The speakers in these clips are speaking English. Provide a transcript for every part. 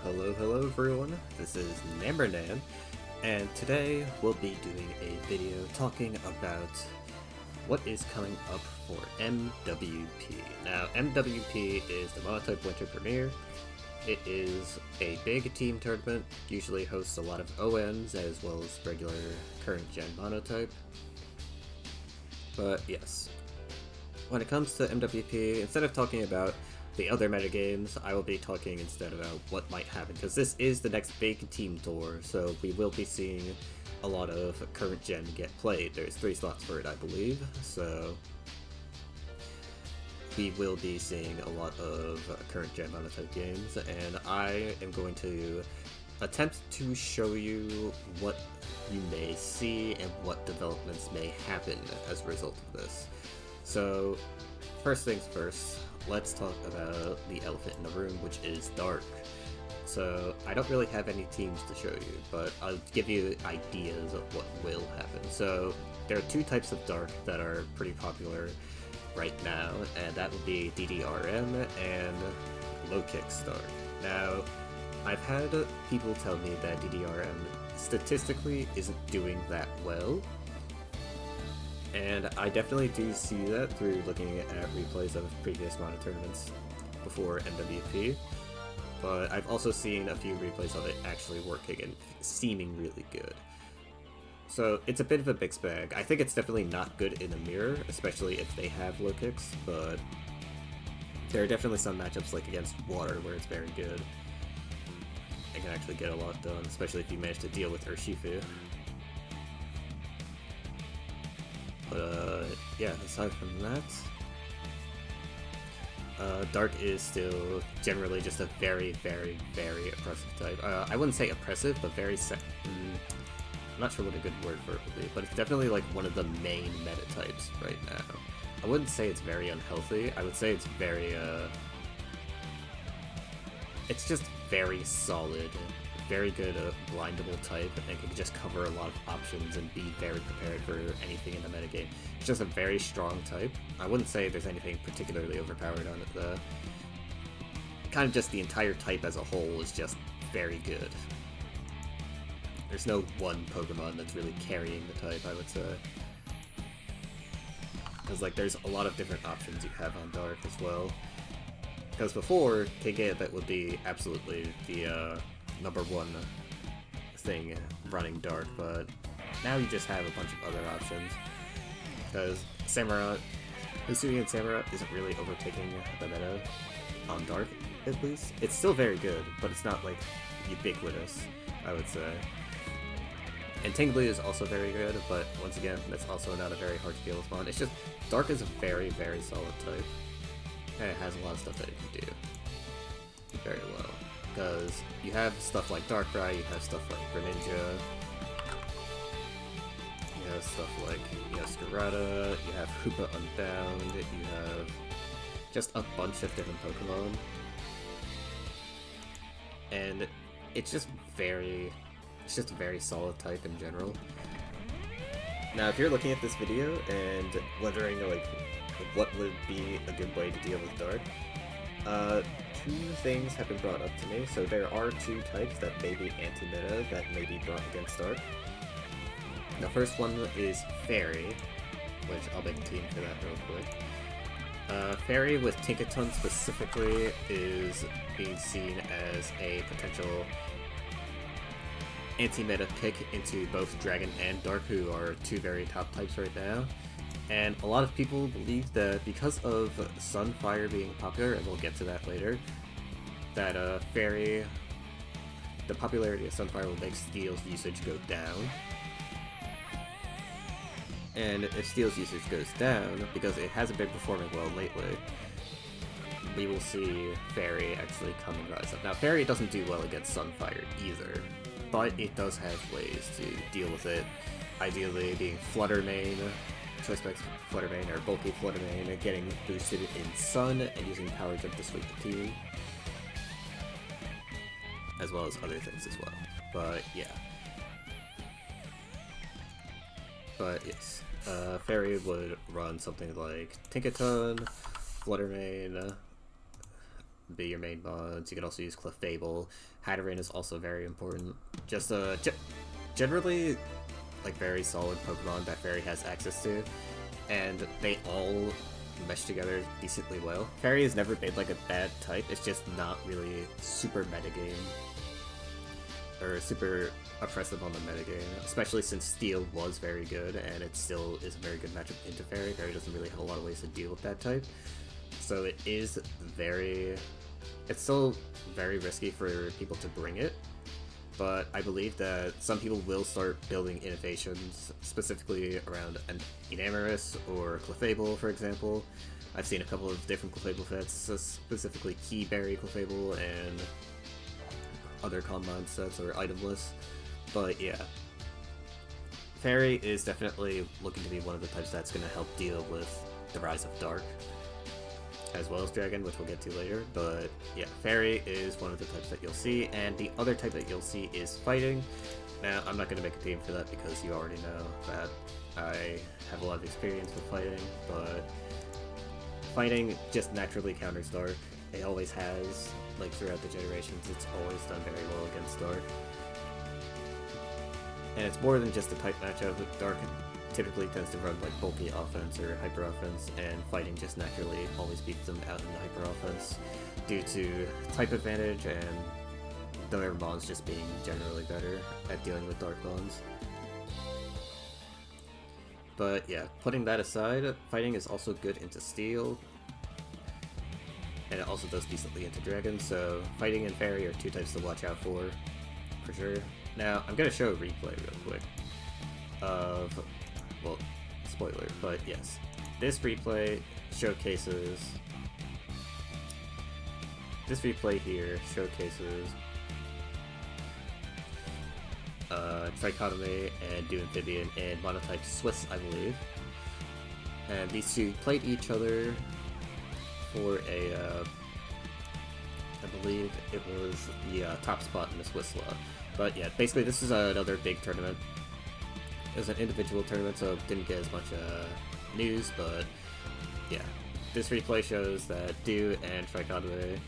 Hello everyone, this is Nambernan, and today we'll be doing a video talking about what is coming up for MWP. Now, MWP is the Monotype Winter Premiere. It is a big team tournament, usually hosts a lot of ONs as well as regular current gen Monotype. But yes, when it comes to MWP, instead of talking about the other metagames, I will be talking instead about what might happen, because this is the next big team tour, so we will be seeing a lot of current gen get played. There's 3 slots for it, I believe, so we will be seeing a lot of current gen Monotype games, and I am going to attempt to show you what you may see and what developments may happen as a result of this. So, first things first, let's talk about the elephant in the room, which is Dark. So, I don't really have any teams to show you, but I'll give you ideas of what will happen. So, there are 2 types of Dark that are pretty popular right now, and that would be DDRM and Low Kick Dark. Now, I've had people tell me that DDRM statistically isn't doing that well, and I definitely do see that through looking at replays of previous Mono tournaments before MWP, but I've also seen a few replays of it actually working and seeming really good. So it's a bit of a mixed bag. I think it's definitely not good in the mirror, especially if they have low kicks, but there are definitely some matchups like against water where it's very good. It can actually get a lot done, especially if you manage to deal with Urshifu. But yeah, aside from that, Dark is still generally just a very oppressive type. I wouldn't say oppressive, but very I'm not sure what a good word for it would be, but it's definitely like one of the main meta types right now. I wouldn't say it's very unhealthy, I would say it's very, it's just very solid, very good blindable type, and can just cover a lot of options and be very prepared for anything in the metagame. It's just a very strong type. I wouldn't say there's anything particularly overpowered on it though. Kind of just the entire type as a whole is just very good. There's no one Pokemon that's really carrying the type, I would say. Because like there's a lot of different options you have on Dark as well. Because before, Kingambit would be absolutely the #1 thing running Dark, but now you just have a bunch of other options. Because Samurott, Hisuian Samurott isn't really overtaking the meta on Dark, at least. It's still very good, but it's not like ubiquitous, I would say. And Tingley is also very good, but once again, that's also not a very hard to deal with spawn. It's just, Dark is a very solid type. And it has a lot of stuff that it can do very well. Because you have stuff like Darkrai, you have stuff like Greninja, you have stuff like Scarada, you have Hoopa Unbound, you have just a bunch of different Pokemon. And it's just a very solid type in general. Now, if you're looking at this video and wondering like what would be a good way to deal with Dark, 2 things have been brought up to me. So there are 2 types that may be anti-meta that may be brought against Dark. The first one is Fairy, which I'll make a team for that real quick. Fairy with Tinkaton specifically is being seen as a potential anti-meta pick into both Dragon and Dark, who are 2 very top types right now. And a lot of people believe that because of Sunfire being popular, and we'll get to that later, that Fairy, the popularity of Sunfire will make Steel's usage go down. And if Steel's usage goes down, because it hasn't been performing well lately, we will see Fairy actually come and rise up. Now, Fairy doesn't do well against Sunfire either, but it does have ways to deal with it. Ideally being Flutter Mane, Choice Specs Flutter Mane, or Bulky Flutter Mane, getting boosted in Sun, and using Power Jump to sweep the team. As well as other things as well. But yeah. But yes, Fairy would run something like Tinkaton, Flutter Mane, be your main mods. You can also use Clefable. Hatterene is also very important. Just generally, like, very solid Pokemon that Fairy has access to, and they all mesh together decently well. Fairy has never been like a bad type, it's just not really super metagame, or super oppressive on the metagame, especially since Steel was very good, and it still is a very good matchup into Fairy. Fairy doesn't really have a lot of ways to deal with that type, so it's still very risky for people to bring it, but I believe that some people will start building innovations specifically around an Enamorus or Clefable, for example. I've seen a couple of different Clefable sets, specifically Keyberry Clefable and other combine sets or itemless. But yeah, Fairy is definitely looking to be one of the types that's going to help deal with the rise of Dark, as well as Dragon, which we'll get to later. But yeah, Fairy is one of the types that you'll see, and the other type that you'll see is Fighting. Now, I'm not going to make a team for that because you already know that I have a lot of experience with Fighting, but Fighting just naturally counters Dark. It always has, like, throughout the generations, it's always done very well against Dark. And it's more than just a type matchup. Dark typically tends to run like bulky offense or hyper offense, and Fighting just naturally always beats them out in the hyper offense due to type advantage and their mons just being generally better at dealing with Dark mons. But yeah, putting that aside, Fighting is also good into Steel, and it also does decently into Dragon, so Fighting and Fairy are two types to watch out for sure. Now, I'm going to show a replay real quick of, well, spoiler, but yes. This replay showcases, Trichotomy and Amphibian and Monotype Swiss, I believe. And these two played each other for a, I believe it was the top spot in the Swiss law. But yeah, basically this is another big tournament. It was an individual tournament, so it didn't get as much news, but yeah. This replay shows that Dew and Trichotomy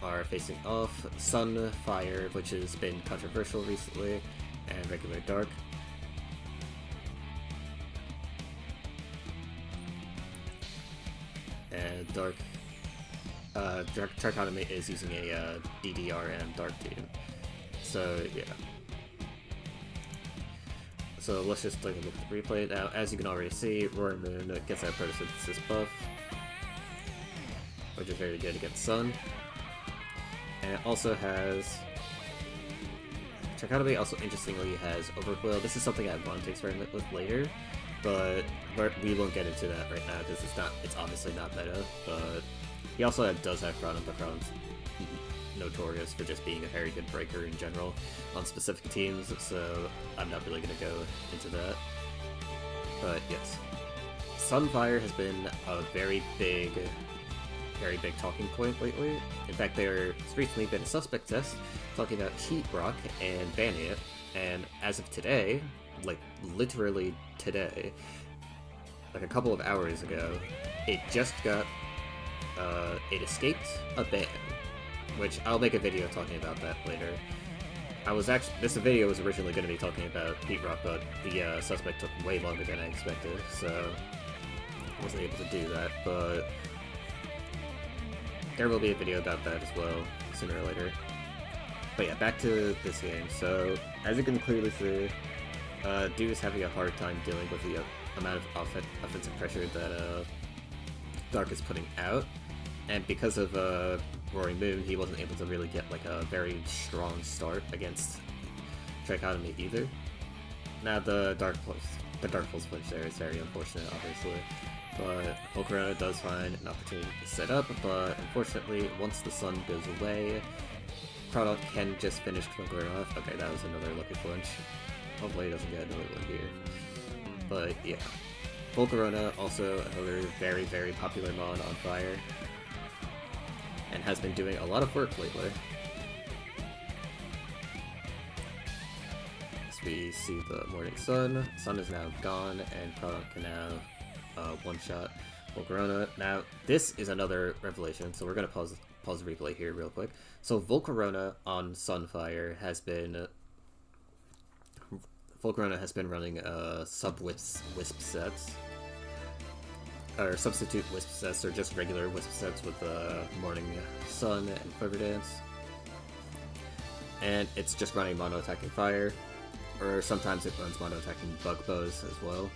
are facing off. Sun, Fire, which has been controversial recently, and regular Dark. And Dark, Trichotomy is using a DDR and Dark team. So yeah. So let's just take a look at the replay. Now, as you can already see, Roaring Moon gets that photosynthesis buff, which is very good against Sun. And it also has... Trichotomy also interestingly has Overquill. This is something I want to experiment with later, but we won't get into that right now because it's obviously not meta. But he also does have Chronon, but Chronon's notorious for just being a very good breaker in general on specific teams, so I'm not really going to go into that. But yes, Sunfire has been a very big talking point lately. In fact, there's recently been a suspect test talking about Heat Rock and banning it, and as of today, like literally today, like a couple of hours ago, it just got, it escaped a ban, which I'll make a video talking about that later. This video was originally going to be talking about Heat Rock, but the suspect took way longer than I expected, so I wasn't able to do that, but there will be a video about that as well, sooner or later. But yeah, back to this game. So, as you can clearly see, Dew is having a hard time dealing with the amount of offensive pressure that Dark is putting out, and because of Roaring Moon, he wasn't able to really get like a very strong start against Trichotomy either. Now the Dark Pulse punch there is very unfortunate, obviously, but Volcarona does find an opportunity to set up, but unfortunately, once the sun goes away, Crawdaunt can just finish Volcarona off. Okay, that was another lucky punch. Hopefully he doesn't get another one here. But yeah, Volcarona, also another very, very popular mon on Fire, and has been doing a lot of work lately. As we see the morning sun. Sun is now gone, and Crawdaunt can now one-shot Volcarona. Now, this is another revelation, so we're going to pause pause the replay here real quick. So Volcarona on Sunfire has been running wisp sets, or substitute wisp sets, or just regular wisp sets with Morning Sun and Quiver Dance. And it's just running mono attacking fire, or sometimes it runs mono attacking bug bows as well.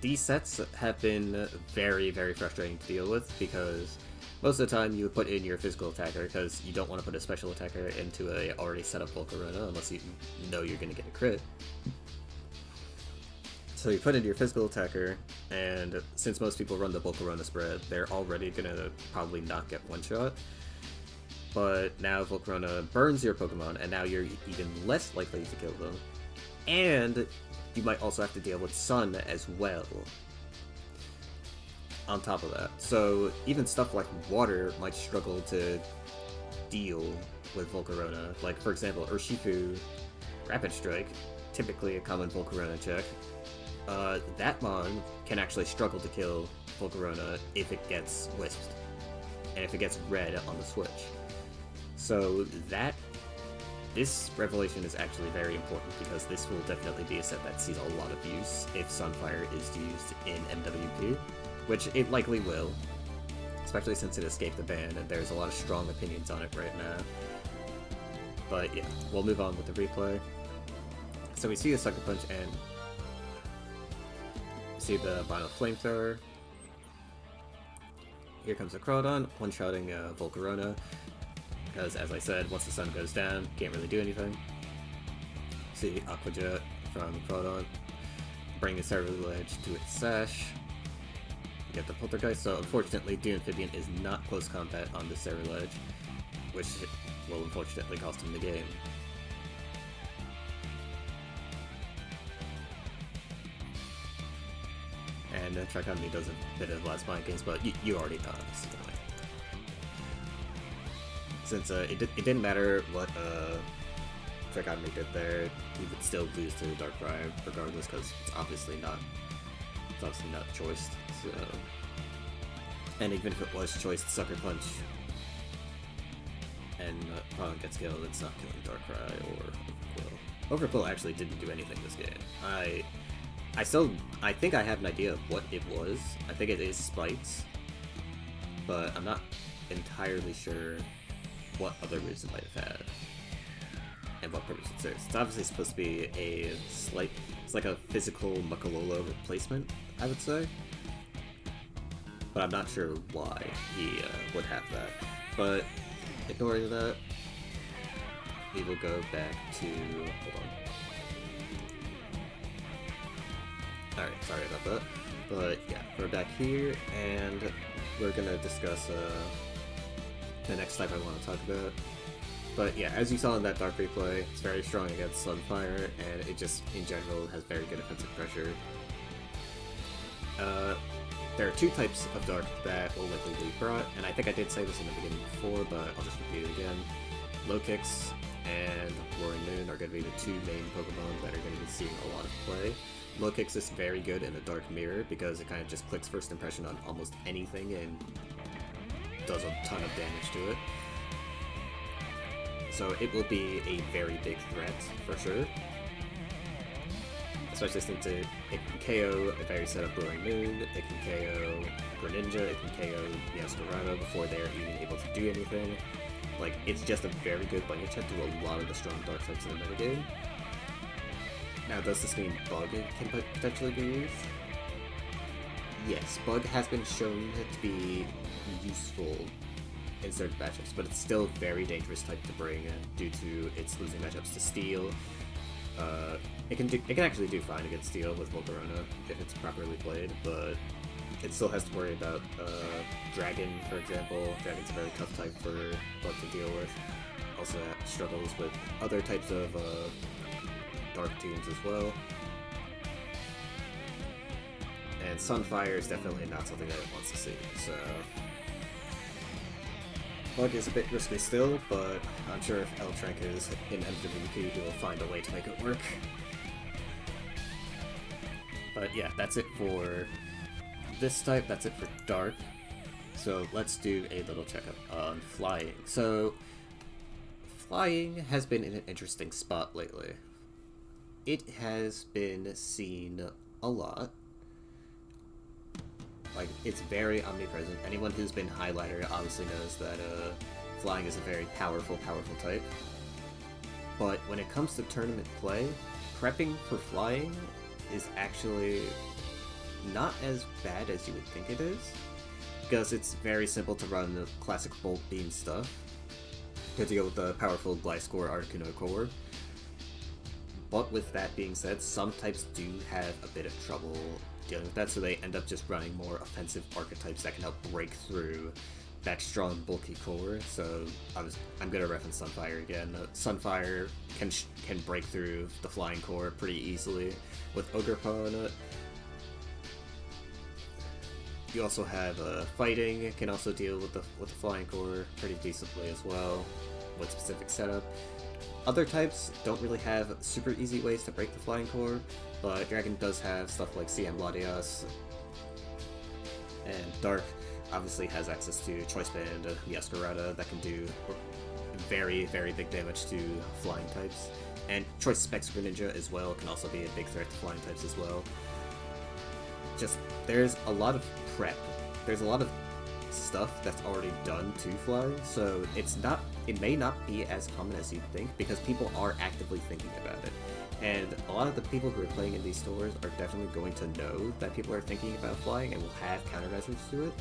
These sets have been very, very frustrating to deal with because most of the time you would put in your physical attacker because you don't want to put a special attacker into a already set up Volcarona unless you know you're going to get a crit. So you put in your physical attacker, and since most people run the Volcarona spread, they're already going to probably not get one shot. But now Volcarona burns your Pokemon, and now you're even less likely to kill them. And you might also have to deal with Sun as well on top of that. So even stuff like Water might struggle to deal with Volcarona. Like, for example, Urshifu Rapid Strike, typically a common Volcarona check. That mon can actually struggle to kill Volcarona if it gets Wisped, and if it gets red on the switch. So this revelation is actually very important because this will definitely be a set that sees a lot of use if Sunfire is used in MWP, which it likely will, especially since it escaped the ban and there's a lot of strong opinions on it right now. But yeah, we'll move on with the replay. So we see a Sucker Punch and see the Vinyl Flamethrower. Here comes a Crawdon, one-shotting Volcarona. Because, as I said, once the sun goes down, can't really do anything. See Aqua Jet from Crawdon, bring the Cerulege to its sash, get the Poltergeist. So unfortunately, Amphibian is not close combat on the Cerulege, which will unfortunately cost him the game. And Trichotomy does a bit of last mind games, but you already know this is going. Since it didn't matter what Trichotomy did there, he would still lose to Darkrai regardless, because it's obviously not choiced. So, and even if it was choiced, Sucker Punch and Crawdon gets killed, it's not killing Darkrai or Overqwil. Overqwil actually didn't do anything this game. I think I have an idea of what it was. I think it is Spikes, but I'm not entirely sure what other moves it might have had and what purpose it serves. It's obviously supposed to be it's like a physical Muckalolo replacement, I would say, but I'm not sure why he would have that. But ignoring that, we will go back to, hold on. Alright, sorry about that. But yeah, we're back here, and we're gonna discuss the next type I want to talk about. But yeah, as you saw in that Dark replay, it's very strong against Sunfire, and it just, in general, has very good offensive pressure. There are two types of Dark that will likely be brought, and I think I did say this in the beginning before, but I'll just repeat it again. Low Kicks and Roaring Moon are going to be the two main Pokemon that are going to be seeing a lot of play. Low Kicks is very good in the Dark Mirror because it kind of just clicks first impression on almost anything and does a ton of damage to it. So it will be a very big threat for sure. Especially since it can KO a very set up Roaring Moon, it can KO Greninja, it can KO Meowscarada before they're even able to do anything. Like, it's just a very good blanket check to a lot of the strong Dark types in the metagame. Now, does this mean Bug can potentially be used? Yes, Bug has been shown to be useful in certain matchups, but it's still a very dangerous type to bring due to its losing matchups to Steel. It can actually do fine against Steel with Volcarona if it's properly played, but it still has to worry about Dragon, for example. Dragon's a very tough type for Bug to deal with. Also struggles with other types of Dark teams as well. And Sunfire is definitely not something that it wants to see, so Bug is a bit risky still, but I'm sure if L-Trank is in MWP, he will find a way to make it work. But yeah, that's it for this type, that's it for Dark. So let's do a little checkup on flying. So flying has been in an interesting spot lately. It has been seen a lot. Like, it's very omnipresent. Anyone who's been highlighter obviously knows that flying is a very powerful type. But when it comes to tournament play, prepping for flying is actually not as bad as you would think it is, because it's very simple to run the classic bolt beam stuff to deal with the powerful Gliscor Articuno core. But with that being said, some types do have a bit of trouble dealing with that, so they end up just running more offensive archetypes that can help break through that strong, bulky core. So I'm gonna reference Sunfire again. Sunfire can break through the flying core pretty easily with Ogerpon. You also have fighting can also deal with the flying core pretty decently as well with specific setup. Other types don't really have super easy ways to break the flying core, but Dragon does have stuff like CM Latias, and Dark obviously has access to Choice Band Yaskarada that can do very, very big damage to flying types. And Choice Spec Super Ninja as well can also be a big threat to flying types as well. Just, there's a lot of prep. There's a lot of stuff that's already done to fly, so it may not be as common as you think, because people are actively thinking about it. And a lot of the people who are playing in these stores are definitely going to know that people are thinking about flying and will have countermeasures to it.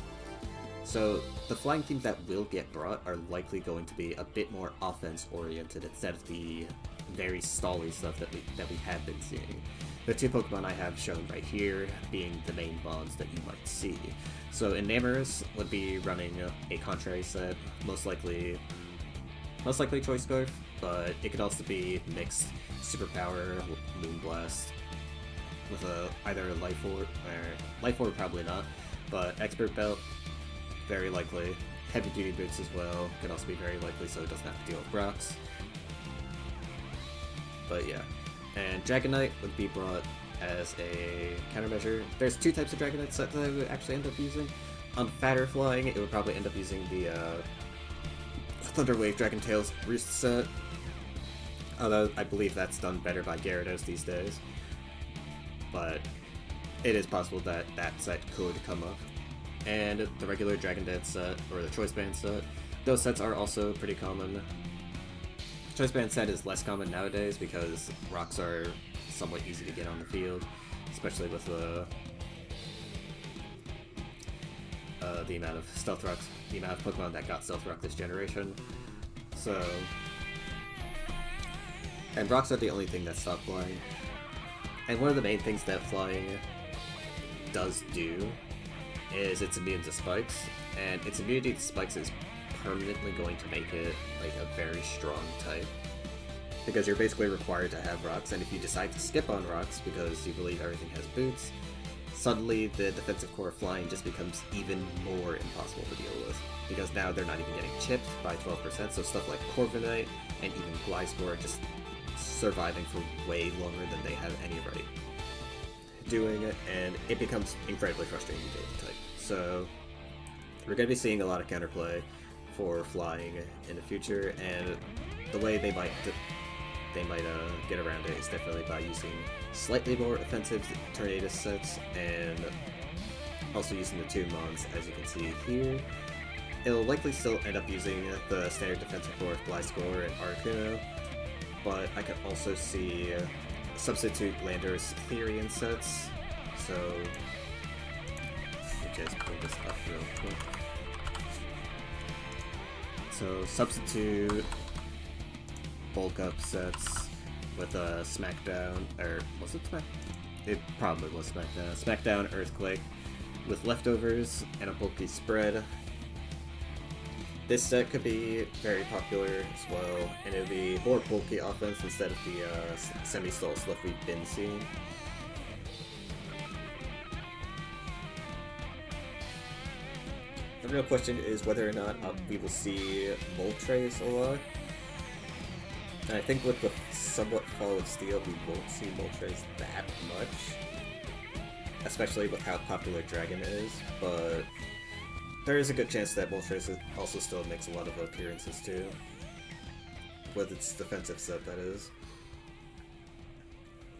So the flying teams that will get brought are likely going to be a bit more offense-oriented instead of the very stally stuff that we have been seeing. The two Pokemon I have shown right here being the main bonds that you might see. So Enamorus would be running a contrary set, most likely Choice Scarf, but it could also be mixed Superpower, Moonblast, with either Life Orb probably not, but Expert Belt, very likely. Heavy Duty Boots as well, could also be very likely, so it doesn't have to deal with rocks. But yeah. And Dragonite would be brought as a countermeasure. There's two types of Dragonite set that I would actually end up using. On fatter flying, it would probably end up using the Thunderwave Dragon Tails Roost set. Although I believe that's done better by Gyarados these days. But it is possible that that set could come up. And the regular Dragon Dead set, or the Choice Band set, those sets are also pretty common. Choice Band set is less common nowadays because rocks are somewhat easy to get on the field, especially with the amount of Stealth Rocks, the amount of Pokemon that got Stealth Rock this generation. So, and rocks are the only thing that stop flying. And one of the main things that flying does do is it's immune to spikes, and its immunity to spikes is permanently going to make it like a very strong type, because you're basically required to have rocks, and if you decide to skip on rocks because you believe everything has boots, suddenly the defensive core flying just becomes even more impossible to deal with, because now they're not even getting chipped by 12%, so stuff like Corviknight and even Gliscor are just surviving for way longer than they have any right doing it, and it becomes incredibly frustrating to deal with the type. So we're going to be seeing a lot of counterplay for flying in the future, and the way they might get around it is definitely by using slightly more offensive Tornadus sets, and also using the two Mons, as you can see here. It'll likely still end up using the standard defensive core of Gliscor and Articuno, but I could also see substitute Landorus Therian sets, so let me just bring this up real quick. So substitute bulk up sets with a Smackdown, or was it Smack? It probably was Smackdown. Smackdown Earthquake with leftovers and a bulky spread. This set could be very popular as well, and it would be more bulky offense instead of the semi-stall stuff we've been seeing. The real question is whether or not we will see Moltres a lot. And I think with the somewhat Fall of Steel, we won't see Moltres that much, especially with how popular Dragon is, but there is a good chance that Moltres also still makes a lot of appearances too. With its defensive set, that is.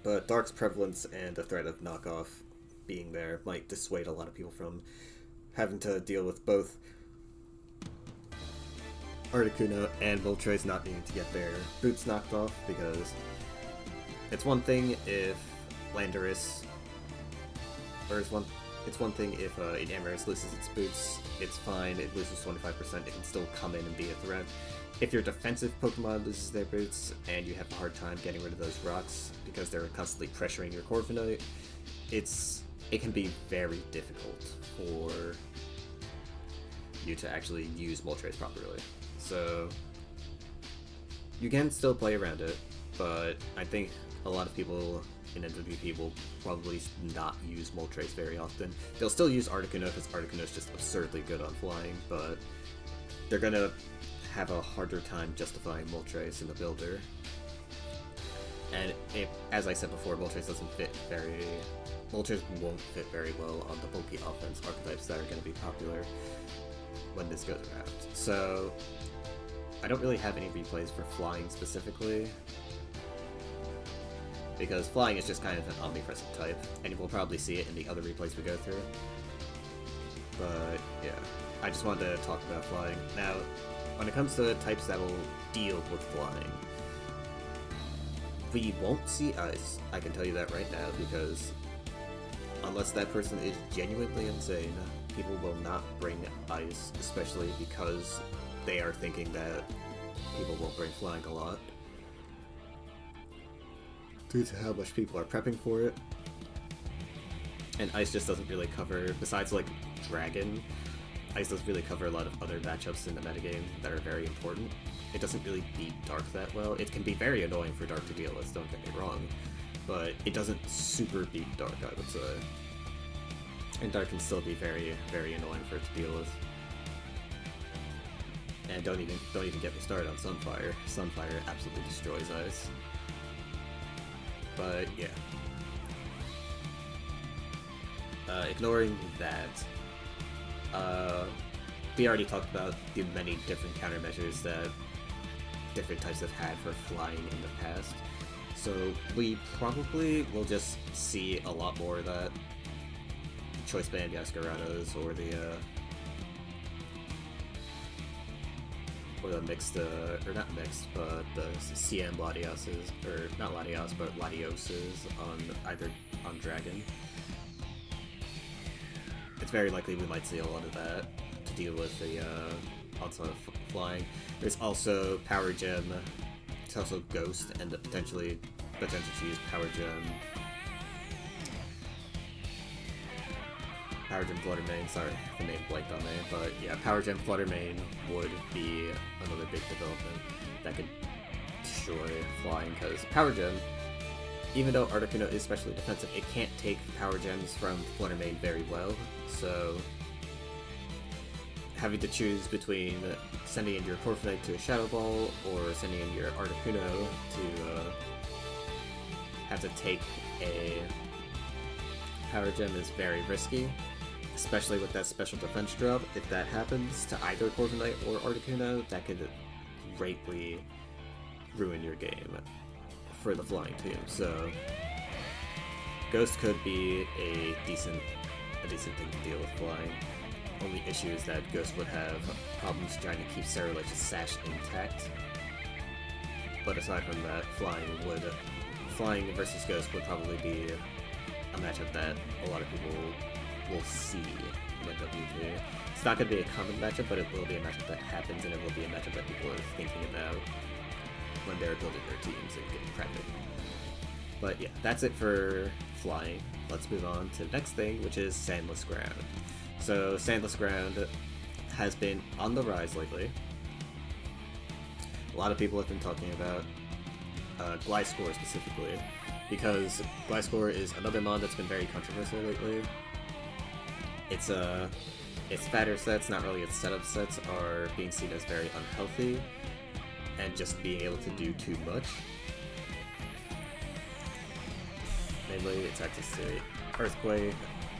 But Dark's prevalence and the threat of knockoff being there might dissuade a lot of people from having to deal with both Articuno and Moltres not needing to get their boots knocked off, because it's one thing if Landorus, or it's one thing if Enamorus loses its boots, it's fine, it loses 25%, it can still come in and be a threat. If your defensive Pokemon loses their boots and you have a hard time getting rid of those rocks because they're constantly pressuring your Corviknight, it can be very difficult for you to actually use Moltres properly. So you can still play around it, but I think a lot of people in MWP will probably not use Moltres very often. They'll still use Articuno because Articuno is just absurdly good on flying, but they're gonna have a harder time justifying Moltres in the builder. And as I said before, Moltres won't fit very well on the bulky offense archetypes that are going to be popular when this goes around. So I don't really have any replays for flying specifically, because flying is just kind of an omnipresent type, and we'll probably see it in the other replays we go through. But yeah, I just wanted to talk about flying. Now, when it comes to types that will deal with flying, we won't see ice, I can tell you that right now, because unless that person is genuinely insane, people will not bring ice, especially because they are thinking that people will bring flying a lot, due to how much people are prepping for it. And ice just doesn't really cover, besides like Dragon, ice doesn't really cover a lot of other matchups in the metagame that are very important. It doesn't really beat Dark that well. It can be very annoying for Dark to deal with, don't get me wrong, but it doesn't super beat Dark, I would say. And Dark can still be very, very annoying for it to deal with. And don't even get me started on Sunfire. Sunfire absolutely destroys ice. But yeah. Ignoring that, we already talked about the many different countermeasures that different types have had for flying in the past. So we probably will just see a lot more of that. Choice Band Yaskarados, or the mixed, or not mixed, but the CM Latioses, or not Latios, but Latioses on Dragon. It's very likely we might see a lot of that to deal with the outside of flying. There's also Power Gem. It's also Ghost, and potentially to use Power Gem. Power Gem Fluttermane, sorry, the name blanked on me, but yeah, Power Gem Fluttermane would be another big development that could destroy flying, because Power Gem, even though Articuno is specially defensive, it can't take Power Gems from Fluttermane very well, so having to choose between sending in your Corviknight to a Shadow Ball or sending in your Articuno to have to take a Power Gem is very risky, especially with that special defense drop. If that happens to either Corviknight or Articuno, that could greatly ruin your game for the flying team. So Ghost could be a decent thing to deal with flying. Only issue is that Ghost would have problems trying to keep Cerulite's sash intact. But aside from that, flying versus Ghost would probably be a matchup that a lot of people will see in MWP. It's not going to be a common matchup, but it will be a matchup that happens, and it will be a matchup that people are thinking about when they're building their teams and getting prepped. But yeah, that's it for flying. Let's move on to the next thing, which is Sandless Ground. So Sandless Ground has been on the rise lately. A lot of people have been talking about Gliscor specifically, because Gliscor is another mod that's been very controversial lately. Its fatter sets, not really its setup sets, are being seen as very unhealthy, and just being able to do too much. Mainly its access to Earthquake,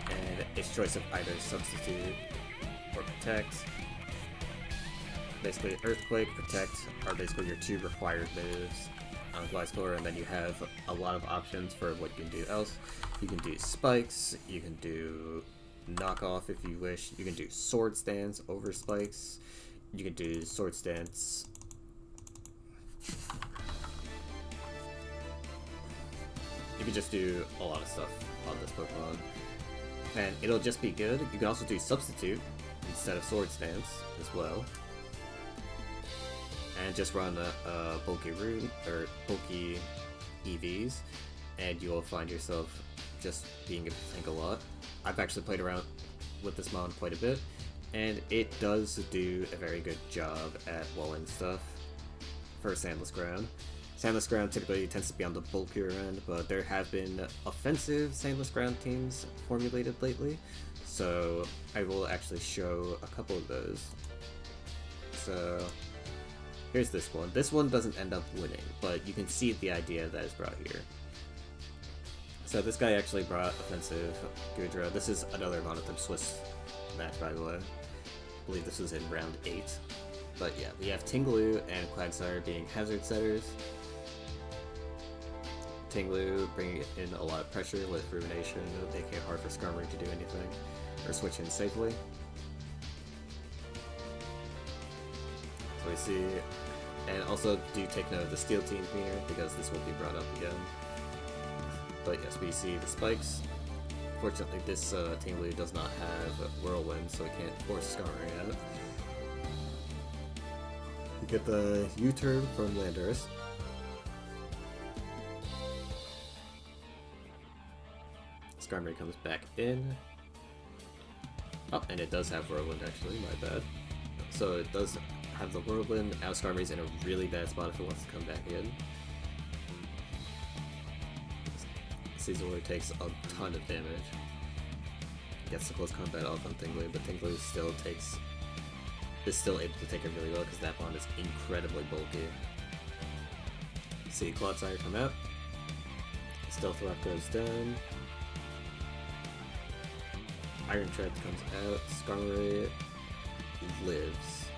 and its choice of either substitute, or Protect. Basically, Earthquake, Protect are basically your two required moves on Gliscor, and then you have a lot of options for what you can do else. You can do Spikes, you can do Knockoff if you wish, you can do Sword Stance over Spikes, you can do Sword Stance. You can just do a lot of stuff on this Pokemon, and it'll just be good. You can also do Substitute instead of Sword Stance as well, and just run a bulky rune or bulky EVs, and you will find yourself just being able to tank a lot. I've actually played around with this mon quite a bit, and it does do a very good job at walling stuff for Sandless Ground. Sandless Ground typically tends to be on the bulkier end, but there have been offensive Sandless Ground teams formulated lately, so I will actually show a couple of those. So here's this one. This one doesn't end up winning, but you can see the idea that is brought here. So this guy actually brought offensive Goodra. This is another Monothem Swiss match, by the way. I believe this was in round 8. But yeah, we have Tinglu and Quagsire being hazard setters. Tinglu bringing in a lot of pressure with Ruination, making it hard for Skarmory to do anything, or switch in safely. So we see, and also do take note of the Steel team here, because this will be brought up again. But yes, we see the Spikes. Fortunately, this Tinglu does not have Whirlwind, so it can't force Skarmory out. You get the U-turn from Landorus. Skarmory comes back in. Oh, and it does have Whirlwind actually, my bad. So it does have the Whirlwind. Now Skarmory's in a really bad spot if it wants to come back in. Caesar takes a ton of damage. Gets the close combat off on Tinglu, but Tinglu is still able to take it really well because that bond is incredibly bulky. See Clodsire come out. Stealth Rock goes down. Iron Tread comes out. Skarmory lives.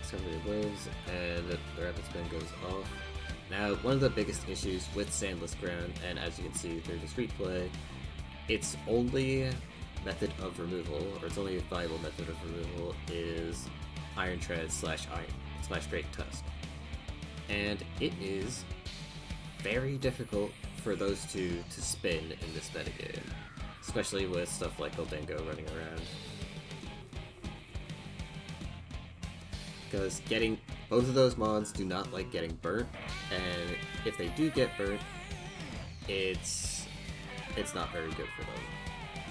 Skarmory lives, and the Rapid Spin goes off. Now, one of the biggest issues with Sandless Ground, and as you can see through this replay, its only method of removal, or its only viable method of removal, is Iron Tread / Great Tusk. And it is very difficult for those two to spin in this metagame, especially with stuff like Goldango running around. Because both of those mons do not like getting burnt, and if they do get burnt, it's not very good for them,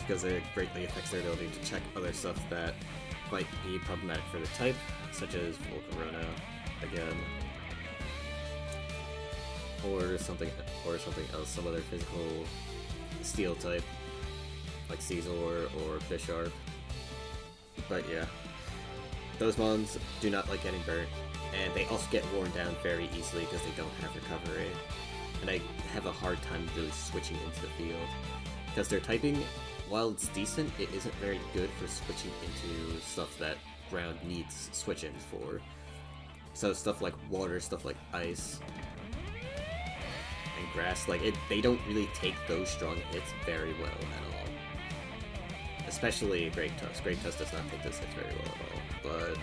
because it greatly affects their ability to check other stuff that might be problematic for the type, such as Volcarona again, or something else, some other physical steel type, like Caesar or Bisharp. But yeah, those mons do not like getting burnt, and they also get worn down very easily because they don't have recovery, and I have a hard time really switching into the field, because their typing, while it's decent, it isn't very good for switching into stuff that ground needs switch-ins for. So stuff like water, stuff like ice, and grass, they don't really take those strong hits very well at all. Especially Great Tusk. Great Tusk does not take those hits very well at all, but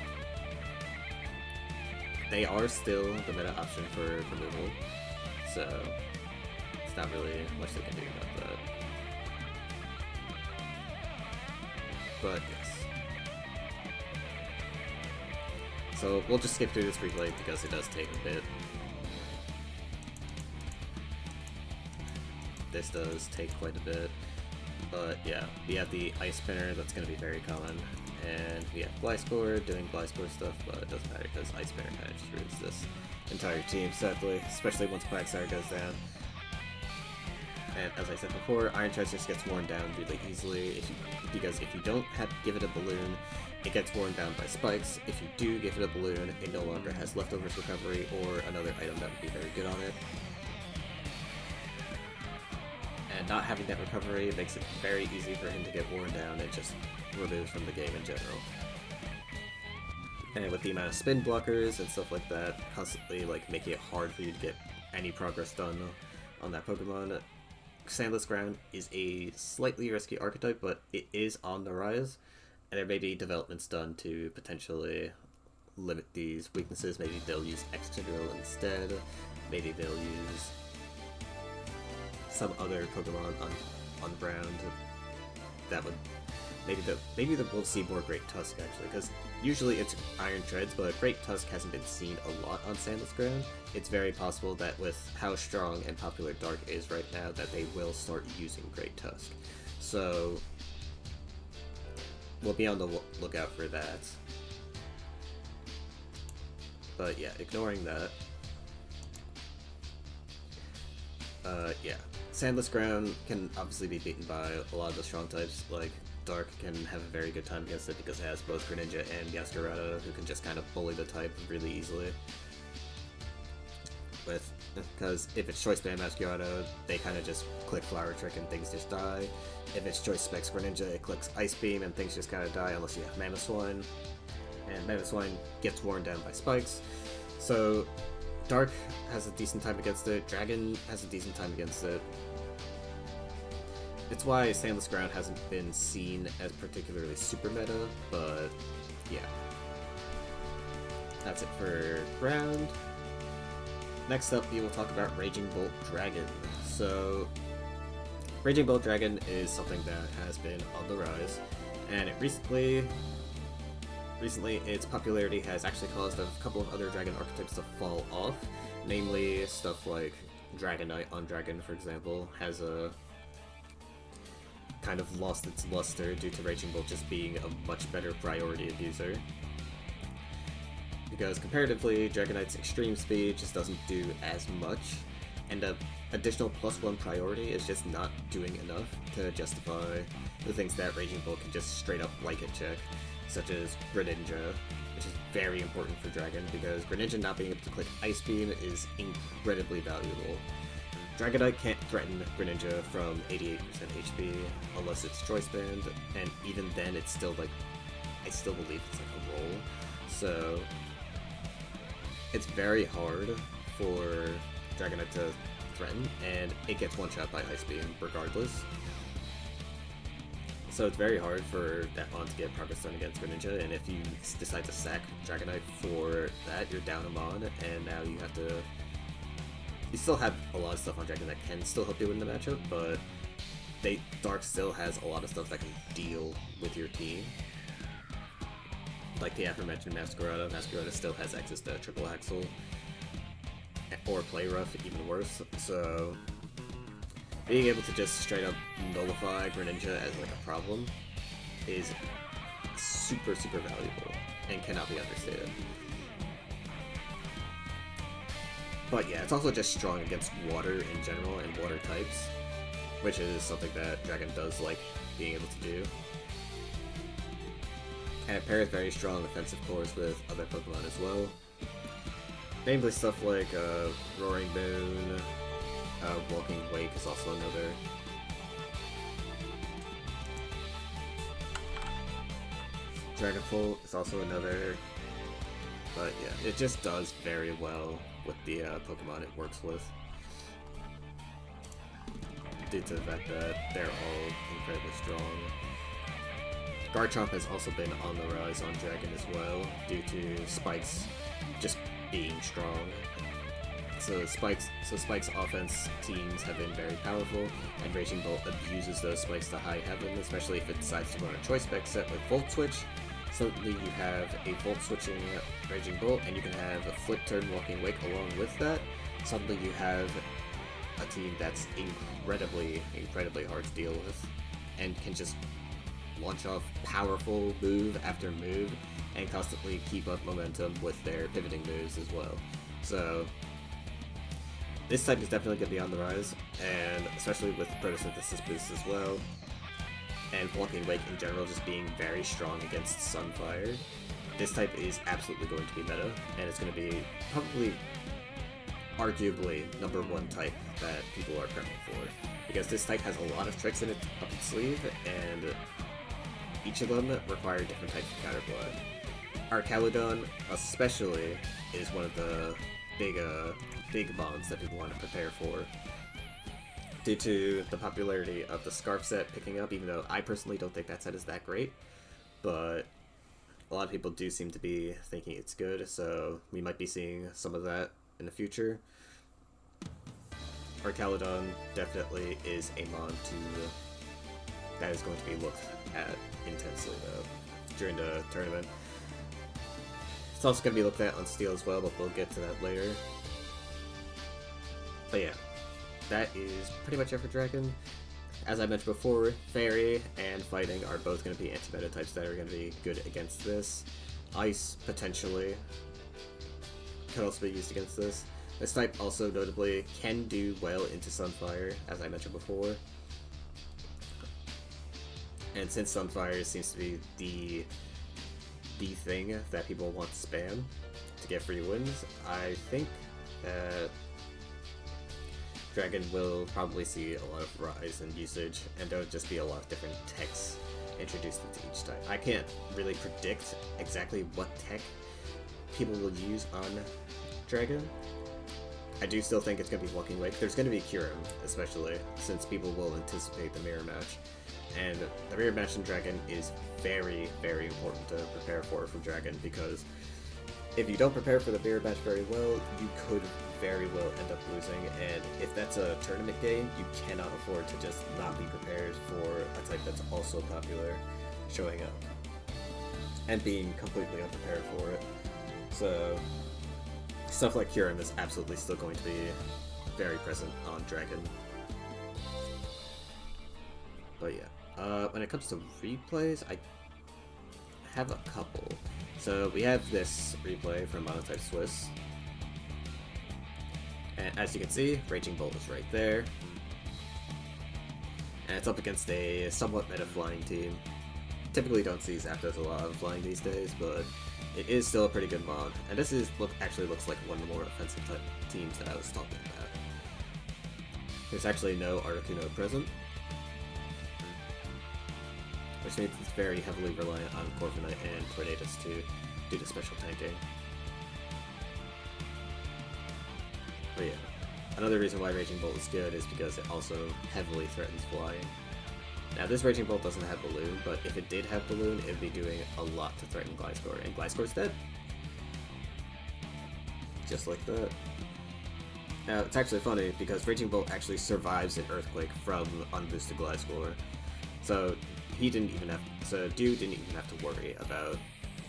they are still the meta option for removal, so it's not really much they can do about that. But yes. So we'll just skip through this replay because it does take a bit. This does take quite a bit. But yeah, we have the Ice Spinner, that's going to be very common. And we have Gliscor doing Gliscor stuff, but it doesn't matter because Ice Spinner kind of just ruins this entire team, sadly, especially once Quagsire goes down. And as I said before, Iron Tread just gets worn down really easily because if you don't give it a balloon, it gets worn down by Spikes. If you do give it a balloon, it no longer has leftovers recovery or another item that would be very good on it. And and not having that recovery makes it very easy for him to get worn down and just removed from the game in general. And with the amount of spin blockers and stuff like that, constantly like making it hard for you to get any progress done on that Pokemon, Sandless Ground is a slightly risky archetype, but it is on the rise, and there may be developments done to potentially limit these weaknesses. Maybe they'll use Excadrill instead, maybe they'll use some other Pokemon on ground that would maybe we'll see more Great Tusk actually, because usually it's Iron Treads, but Great Tusk hasn't been seen a lot on Sandless Ground. It's very possible that with how strong and popular Dark is right now, that they will start using Great Tusk. So we'll be on the lookout for that. But yeah, ignoring that. Yeah, Sandless Ground can obviously be beaten by a lot of the strong types. Like Dark can have a very good time against it because it has both Greninja and Yaskarada, who can just kind of bully the type really easily. Because if it's Choice Band Masquerado, they kind of just click Flower Trick and things just die. If it's Choice Specs Greninja, it clicks Ice Beam and things just kind of die unless you have Mamoswine. And Mamoswine gets worn down by Spikes. So Dark has a decent time against it, Dragon has a decent time against it. It's why Sandless Ground hasn't been seen as particularly super meta, but yeah. That's it for Ground. Next up, we will talk about Raging Bolt Dragon. So, Raging Bolt Dragon is something that has been on the rise, and recently its popularity has actually caused a couple of other Dragon archetypes to fall off, namely stuff like Dragonite on Dragon, for example, has a kind of lost its luster due to Raging Bolt just being a much better priority abuser. Because comparatively, Dragonite's extreme speed just doesn't do as much, and the additional +1 priority is just not doing enough to justify the things that Raging Bolt can just straight up blanket check, such as Greninja, which is very important for Dragon, because Greninja not being able to click Ice Beam is incredibly valuable. Dragonite can't threaten Greninja from 88% HP unless it's Choice Band, and even then it's still like, I still believe it's like a roll. So it's very hard for Dragonite to threaten, and it gets one-shot by Ice Beam regardless. So it's very hard for that Mon to get progress done against Greninja, and if you decide to sack Dragonite for that, you're down a Mon, and now you have to... You still have a lot of stuff on Dragon that can still help you win the matchup, but Dark still has a lot of stuff that can deal with your team. Like the aforementioned Masquerada. Masquerada still has access to Triple Axle, or Play Rough, even worse. So being able to just straight up nullify Greninja as like a problem is super, super valuable and cannot be understated. But yeah, it's also just strong against water in general and water types, which is something that Dragon does like being able to do. And it pairs very strong offensive cores with other Pokemon as well. Namely stuff like Roaring Moon, Walking Wake is also another. Dragonful is also another. But yeah, it just does very well with the Pokemon it works with, due to the fact that they're all incredibly strong. Garchomp has also been on the rise on Dragon as well, due to Spike's just being strong. So Spike's offense teams have been very powerful, and Raging Bolt abuses those spikes to high heaven, especially if it decides to run a Choice Spec set with Volt Switch. Suddenly you have a Volt Switching Raging Bolt, and you can have a Flip Turn Walking Wake along with that. Suddenly you have a team that's incredibly, incredibly hard to deal with, and can just launch off powerful move after move, and constantly keep up momentum with their pivoting moves as well. So this type is definitely going to be on the rise, and especially with the Photosynthesis boost as well. And Walking Wake in general just being very strong against Sunfire. This type is absolutely going to be meta, and it's going to be probably, arguably, #1 type that people are prepping for. because this type has a lot of tricks up its sleeve, and each of them require different types of counterplay. Archaludon, especially, is one of the big mons that people want to prepare for, due to the popularity of the Scarf set picking up, even though I personally don't think that set is that great, but a lot of people do seem to be thinking it's good, so we might be seeing some of that in the future. Archaludon definitely is a mon that is going to be looked at intensely, though, during the tournament. It's also going to be looked at on Steel as well, but we'll get to that later. But yeah, that is pretty much it for Dragon. As I mentioned before, Fairy and Fighting are both going to be anti-meta types that are going to be good against this. Ice, potentially, could also be used against this. This type also notably can do well into Sunfire, as I mentioned before. And since Sunfire seems to be the thing that people want to spam to get free wins, I think that Dragon will probably see a lot of rise in usage, and there'll just be a lot of different techs introduced into each type. I can't really predict exactly what tech people will use on Dragon. I do still think it's going to be Walking Wake. There's going to be Kyurem, especially, since people will anticipate the mirror match. And the mirror match in Dragon is very, very important to prepare for Dragon, because if you don't prepare for the mirror match very well, you could very well end up losing, and if that's a tournament game, you cannot afford to just not be prepared for a type that's also popular showing up and being completely unprepared for it. So stuff like Kyurem is absolutely still going to be very present on Dragon. But yeah, when it comes to replays, I have a couple. So we have this replay from Monotype Swiss. And as you can see, Raging Bolt is right there. And it's up against a somewhat meta flying team. Typically don't see Zapdos a lot of flying these days, but it is still a pretty good mod. And this actually looks like one of the more offensive type teams that I was talking about. There's actually no Articuno present, which means it's very heavily reliant on Corviknight and Tornadus to do the special tanking. But yeah, another reason why Raging Bolt is good is because it also heavily threatens flying. Now this Raging Bolt doesn't have Balloon, but if it did have Balloon, it would be doing a lot to threaten Gliscor, and Gliscor's dead. Just like that. Now it's actually funny, because Raging Bolt actually survives an Earthquake from unboosted Gliscor, so Dew didn't even have to worry about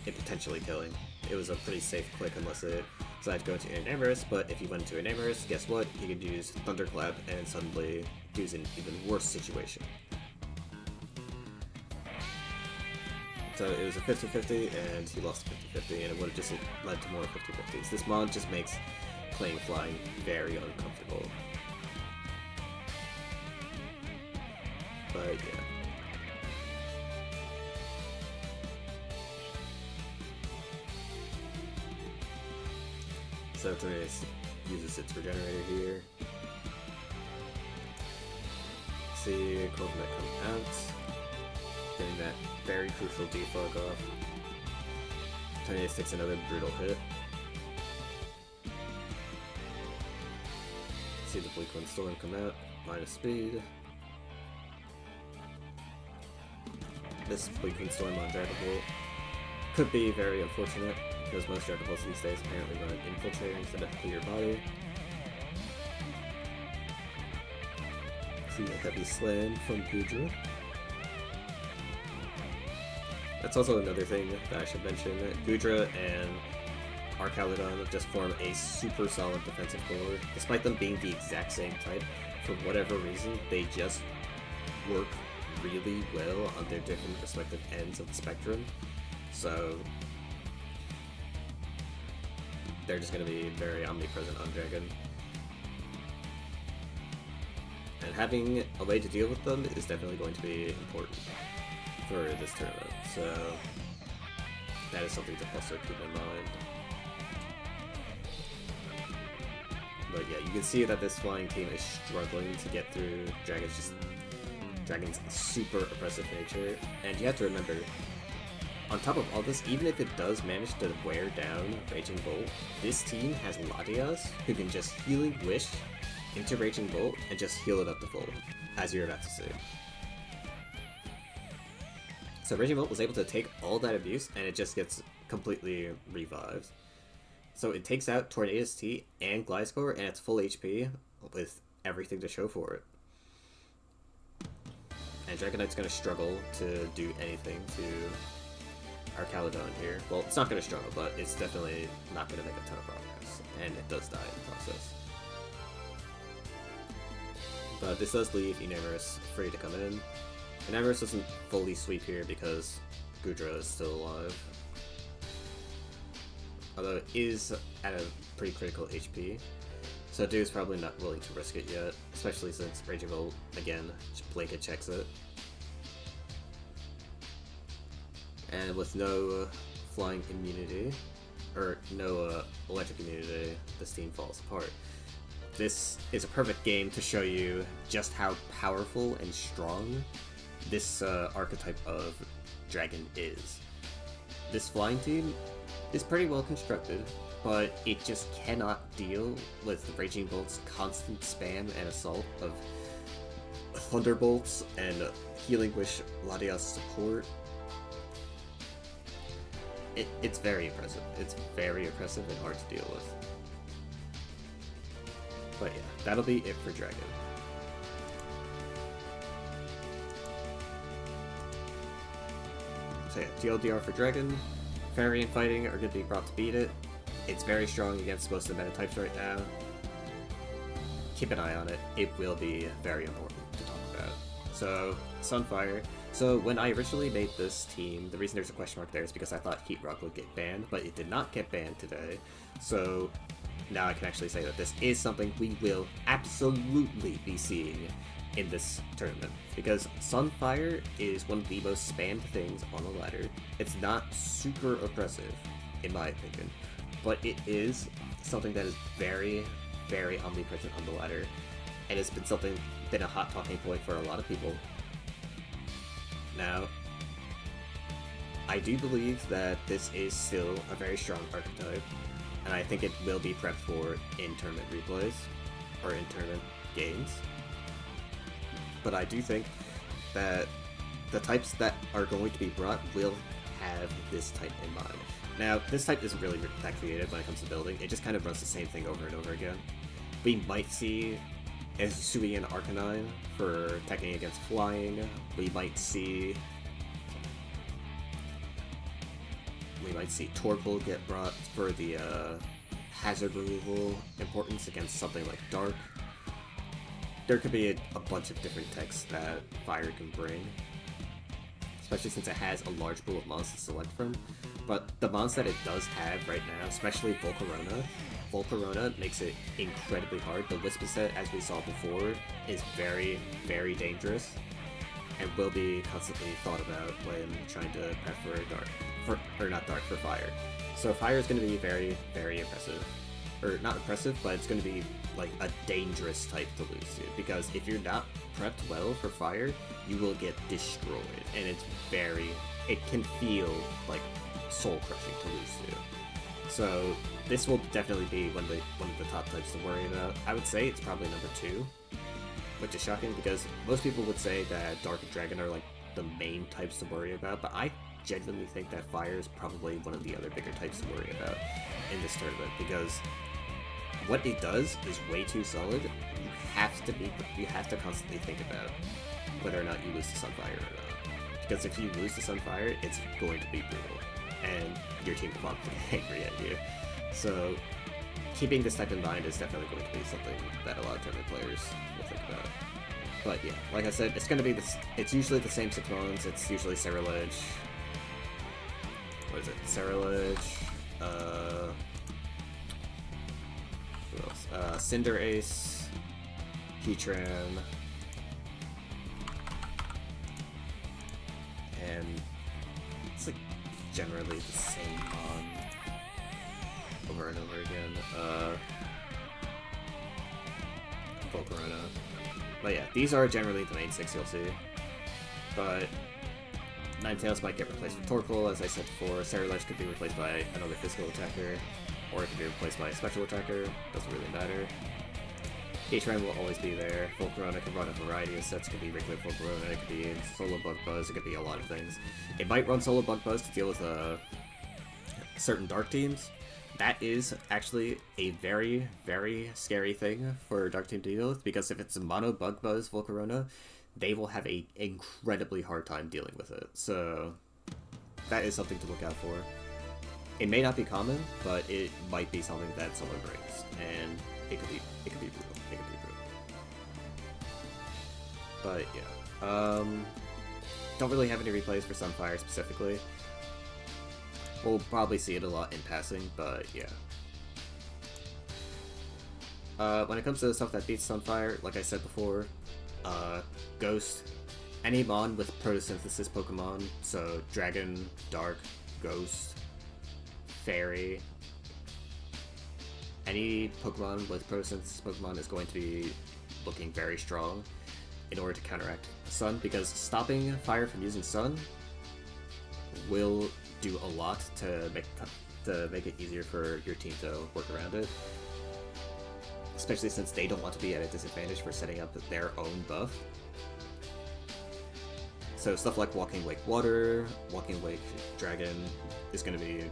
it potentially killing. It was a pretty safe click unless it decided to go into an Amorous, but if he went into an Amorous, guess what? He could use Thunderclap and suddenly Dew's in an even worse situation. So it was a 50-50, and he lost 50-50, and it would have just led to more 50-50s. This mod just makes playing flying very uncomfortable. But yeah. So Tornadus uses its regenerator here. See Corviknight come out, getting that very crucial defog off. Tornadus takes another brutal hit. See the Bleak Storm come out, minus speed. This Bleak Storm on Dragon Bolt could be very unfortunate, because most Dragon Balls these days apparently run Infiltrator instead of Clear Body. See a heavy slam from Goodra. That's also another thing that I should mention. Goodra and Archaludon just form a super solid defensive core. Despite them being the exact same type, for whatever reason, they just work really well on their different respective ends of the spectrum. So they're just going to be very omnipresent on Dragon. And having a way to deal with them is definitely going to be important for this tournament. So that is something to also keep in mind. But yeah, you can see that this flying team is struggling to get through Dragon's super oppressive nature, and you have to remember, on top of all this, even if it does manage to wear down Raging Bolt, this team has Latias who can just Healing Wish into Raging Bolt and just heal it up to full, as you're about to see. So Raging Bolt was able to take all that abuse and it just gets completely revived. So it takes out Tornado's T and Gliscor and it's full HP with everything to show for it. And Dragonite's going to struggle to do anything to our Caledon here. Well, it's not going to struggle, but it's definitely not going to make a ton of progress. And it does die in the process. But this does leave Enamorus free to come in. Enamorus doesn't fully sweep here because Goodra is still alive. Although it is at a pretty critical HP. So Dude's probably not willing to risk it yet, especially since Raging Bolt, again, blanket checks it. And with no flying immunity, or no electric immunity, this team falls apart. This is a perfect game to show you just how powerful and strong this archetype of dragon is. This flying team is pretty well constructed, but it just cannot deal with Raging Bolt's constant spam and assault of Thunderbolts and Healing Wish Latias support. It's very impressive. It's very oppressive and hard to deal with. But yeah, that'll be it for Dragon. So yeah, TLDR for Dragon. Fairy and Fighting are going to be brought to beat it. It's very strong against most of the meta types right now. Keep an eye on it. It will be very important to talk about. So, Sunfire. So when I originally made this team, the reason there's a question mark there is because I thought Heat Rock would get banned, but it did not get banned today. So now I can actually say that this is something we will absolutely be seeing in this tournament, because Sunfire is one of the most spammed things on the ladder. It's not super oppressive, in my opinion, but it is something that is very, very omnipresent on the ladder, and it's been a hot talking point for a lot of people. Now, I do believe that this is still a very strong archetype, and I think it will be prepped for in tournament replays, or in tournament games. But I do think that the types that are going to be brought will have this type in mind. Now, this type isn't really that creative when it comes to building, it just kind of runs the same thing over and over again. We might see Sui and Arcanine for attacking against flying. We might see Torkoal get brought for the hazard removal importance against something like Dark. There could be a bunch of different techs that Fire can bring, especially since it has a large pool of mons to select from. But the mons that it does have right now, especially Volcarona makes it incredibly hard. The Wisp set, as we saw before, is very, very dangerous and will be constantly thought about when trying to prep for Fire. So Fire is going to be very, very impressive. Or not impressive, but it's going to be like a dangerous type to lose to, because if you're not prepped well for Fire, you will get destroyed, and it can feel like soul crushing to lose to. So this will definitely be one of the top types to worry about. I would say it's probably number 2, which is shocking because most people would say that Dark and Dragon are like the main types to worry about, but I genuinely think that Fire is probably one of the other bigger types to worry about in this tournament, because what it does is way too solid. You have to constantly think about whether or not you lose to Sunfire or not, because if you lose to Sunfire, it's going to be brutal, and your team will probably get angry at you. So keeping this type in mind is definitely going to be something that a lot of tournament players will think about. But yeah, like I said, it's going to be it's usually the same 6 mons. It's usually Ceruledge. What is it? Ceruledge. Who else? Cinderace, Heatran, and it's like generally the same mon over and over again. Volcarona. But yeah, these are generally the main 6 you'll see. But Ninetales might get replaced with Torkoal, as I said before. Ceruledge could be replaced by another physical attacker, or it could be replaced by a special attacker. Doesn't really matter. Heatran will always be there. Volcarona can run a variety of sets. It could be regular Volcarona, it could be Solo Bug Buzz, it could be a lot of things. It might run Solo Bug Buzz to deal with certain Dark teams. That is actually a very, very scary thing for a Dark team to deal with, because if it's a Mono Bug Buzz Volcarona, they will have an incredibly hard time dealing with it. So that is something to look out for. It may not be common, but it might be something that someone brings, and it could be brutal. It could be brutal. But yeah, don't really have any replays for Sunfire specifically. We'll probably see it a lot in passing, but yeah. When it comes to the stuff that beats Sunfire, like I said before, Ghost, any Mon with Photosynthesis Pokemon, so Dragon, Dark, Ghost, Fairy, any Pokemon with Photosynthesis Pokemon is going to be looking very strong in order to counteract Sun, because stopping Fire from using Sun will do a lot to make it easier for your team to work around it. Especially since they don't want to be at a disadvantage for setting up their own buff. So stuff like Walking Wake Water, Walking Wake Dragon is going to be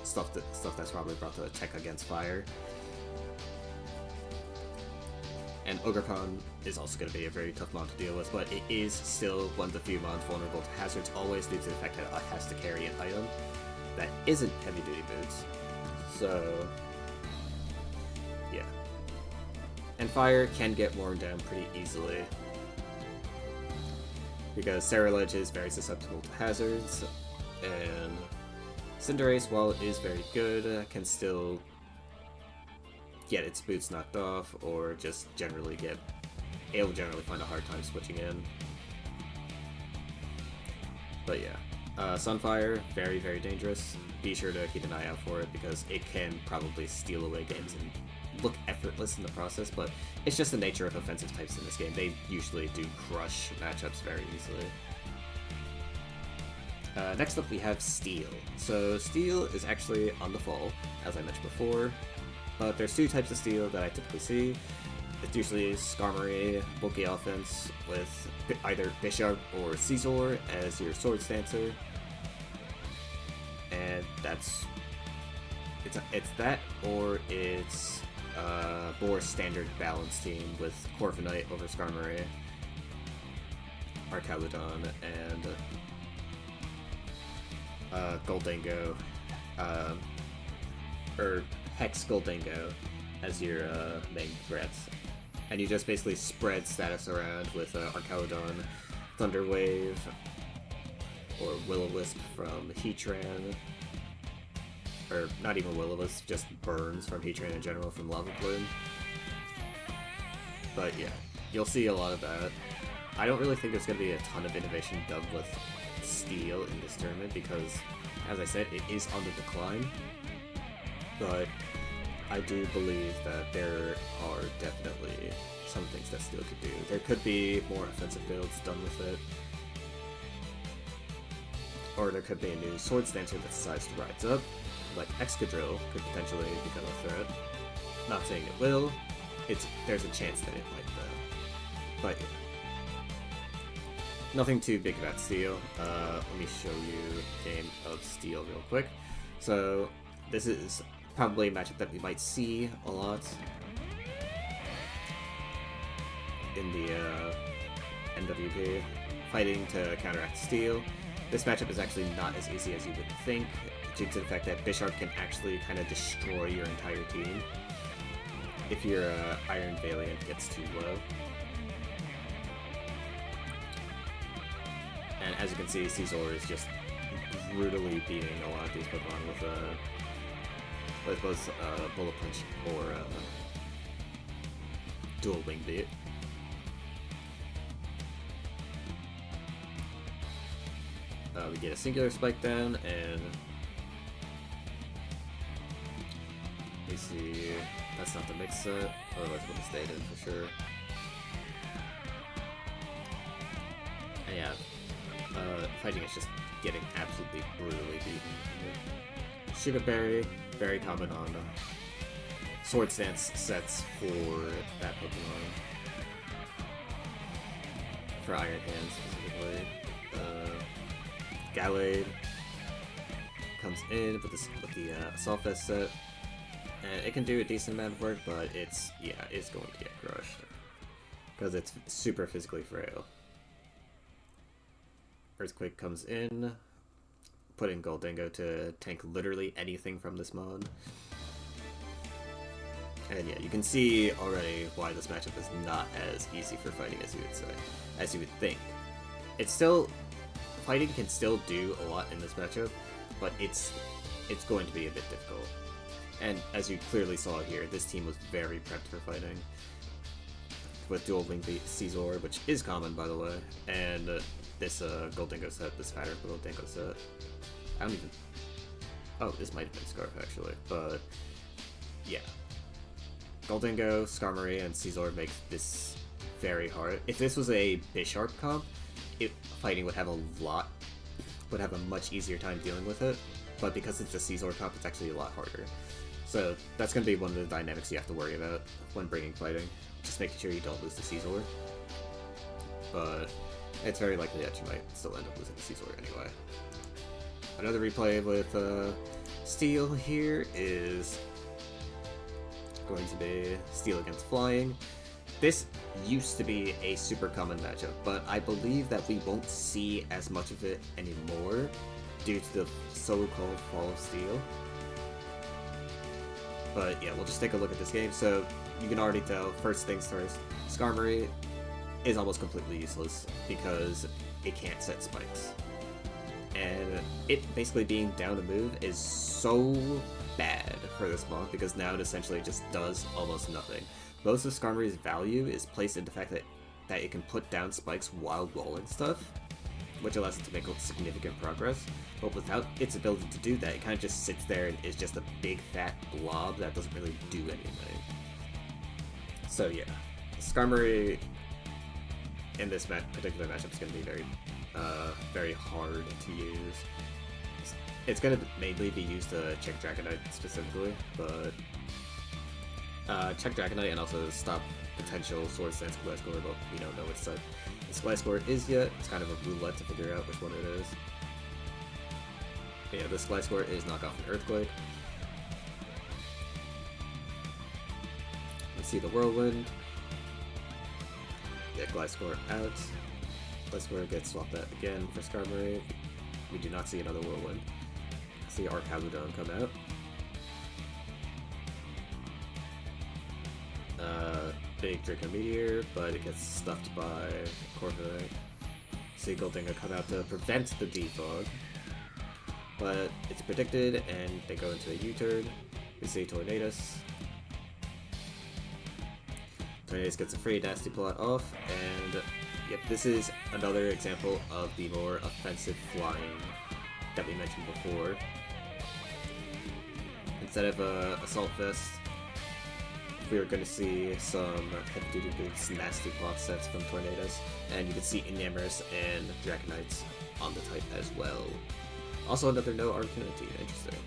stuff that's probably brought to tech against Fire. And Ogerpon is also going to be a very tough mon to deal with, but it is still one of the few mons vulnerable to hazards, always due to the fact that it has to carry an item that isn't heavy duty boots. So yeah. And Fire can get worn down pretty easily, because Ceruledge is very susceptible to hazards, and Cinderace, while it is very good, can still get its boots knocked off, or just it'll generally find a hard time switching in. But yeah, Sunfire, very, very dangerous. Be sure to keep an eye out for it, because it can probably steal away games and look effortless in the process, but it's just the nature of offensive types in this game. They usually do crush matchups very easily. Next up we have Steel. So Steel is actually on the fall, as I mentioned before, but there's 2 types of Steel that I typically see. It's usually Skarmory, bulky offense, with either Bisharp or Scizor as your Swords Dancer, and it's that, or it's more standard balance team with Corviknight over Skarmory, Arcaludon, and Goldango, or Hex Goldango as your main threats. And you just basically spread status around with Arcaludon, Thunder Wave, or Will-O-Wisp from Heatran, or not even Will-O-Wisp, just Burns from Heatran in general from Lava Plume. But yeah, you'll see a lot of that. I don't really think there's going to be a ton of innovation done with Steel in this tournament, because, as I said, it is on the decline. But I do believe that there are definitely some things that Steel could do. There could be more offensive builds done with it. Or there could be a new Swords Dancer that decides to rise up, like Excadrill could potentially become a threat. Not saying it will, there's a chance that it might though. But yeah. Nothing too big about Steel. Let me show you a game of Steel real quick. So this is probably a matchup that we might see a lot in the MWP, fighting to counteract Steel. This matchup is actually not as easy as you would think, due to the fact that Bisharp can actually kind of destroy your entire team if your Iron Valiant gets too low. And as you can see, Scizor is just brutally beating a lot of these Pokemon with both Bullet Punch or Dual Wing Beat. We get a singular spike down, and we see that's not the mix set. Otherwise, it would have stayed in for sure. Yeah, fighting is just getting absolutely brutally beaten. Shiba Berry, very common on Sword Stance sets for that Pokemon. For Iron Hand specifically. Gallade comes in with the Assault Vest set, and it can do a decent amount of work, but it's going to get crushed because it's super physically frail. Earthquake comes in, putting Goldingo to tank literally anything from this mod. And yeah, you can see already why this matchup is not as easy for fighting as you would say, as you would think. It's still, fighting can still do a lot in this matchup, but it's going to be a bit difficult. And as you clearly saw here, this team was very prepped for fighting. With Dual Wing Caesar, which is common by the way, and this Goldingo set, this fatter Goldingo set. I don't even... Oh, this might have been Scarf actually, but yeah. Goldingo, Skarmory, and Caesar make this very hard. If this was a Bisharp comp, fighting would have a much easier time dealing with it, but because it's a Caesar comp, it's actually a lot harder. So that's going to be one of the dynamics you have to worry about when bringing fighting. Just making sure you don't lose to Caesar. But it's very likely that you might still end up losing to Caesar anyway. Another replay with Steel here is going to be Steel against Flying. This used to be a super common matchup, but I believe that we won't see as much of it anymore due to the so-called Fall of Steel. But yeah, we'll just take a look at this game. So you can already tell, first things first, Skarmory is almost completely useless because it can't set spikes. And it basically being down to move is so bad for this mod because now it essentially just does almost nothing. Most of Skarmory's value is placed in the fact that it can put down spikes while rolling stuff, which allows it to make significant progress. But without its ability to do that, it kind of just sits there and is just a big fat blob that doesn't really do anything. So yeah, Skarmory in this particular matchup is going to be very hard to use. It's going to mainly be used to check Dragonite specifically, but check Dragonite and also stop potential Sword Stance Gliscor, but we don't know which type this Gliscor is yet. It's kind of a roulette to figure out which one it is. But yeah, this Gliscor is Knockoff and Earthquake. Let's see the Whirlwind. Get Gliscor out. Gliscor gets swapped out again for Skarmory. We do not see another Whirlwind. See Arcaludon come out. Big Draco Meteor, but it gets stuffed by Corviknight. See Goldingo come out to prevent the defog, but it's predicted and they go into a U-turn. We see Tornadus. Tornadus gets a free Nasty Plot off, and yep, this is another example of the more offensive flying that we mentioned before. Instead of Assault Vest, we are going to see some Heavy Duty Boots Nasty Plot sets from Tornadus, and you can see Enamorous and Draconites on the type as well. Also another no Arcanine, interesting.